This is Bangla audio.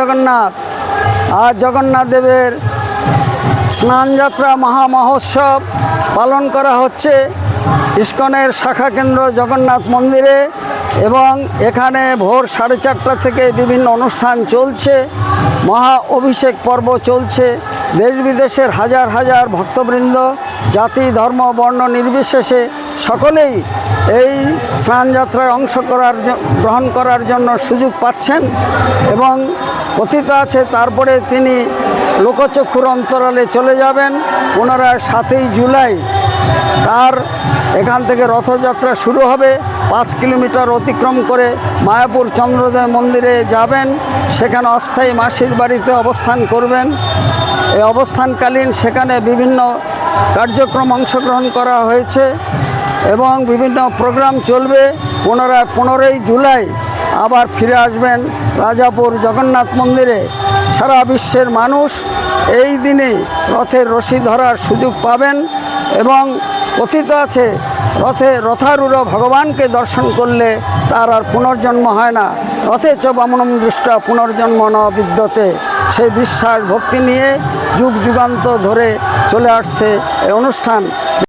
জগন্নাথ। আজ জগন্নাথ দেবের স্নানযাত্রা মহামহোৎসব পালন করা হচ্ছে ইস্কনের শাখা কেন্দ্র জগন্নাথ মন্দিরে, এবং এখানে ভোর 4:30 থেকে বিভিন্ন অনুষ্ঠান চলছে। মহা অভিষেক পর্ব চলছে। দেশ বিদেশের হাজার হাজার ভক্তবৃন্দ জাতি ধর্ম বর্ণ নির্বিশেষে সকলেই এই স্নানযাত্রায় গ্রহণ করার জন্য সুযোগ পাচ্ছেন। এবং কথিত আছে তারপরে তিনি লোকচক্ষুর অন্তরালে চলে যাবেন। পুনরায় 7ই জুলাই তার এখান থেকে রথযাত্রা শুরু হবে। 5 কিলোমিটার অতিক্রম করে মায়াপুর চন্দ্রোদয় মন্দিরে যাবেন। সেখানে অস্থায়ী মাসির বাড়িতে অবস্থান করবেন। এই অবস্থানকালীন সেখানে বিভিন্ন কার্যক্রম অংশগ্রহণ করা হয়েছে এবং বিভিন্ন প্রোগ্রাম চলবে। পুনরায় 15ই জুলাই আবার ফিরে আসবেন রাজাপুর জগন্নাথ মন্দিরে। সারা বিশ্বের মানুষ এই দিনে রথের রশি ধরার সুযোগ পাবেন। এবং কথিত আছে রথারূঢ় ভগবানকে দর্শন করলে তার আর পুনর্জন্ম হয় না। রথে চ বামনম দৃষ্টা পুনর্জন্ম ন বিদ্যতে। সেই বিশ্বাস ভক্তি নিয়ে যুগ যুগান্ত ধরে চলে আসছে এই অনুষ্ঠান।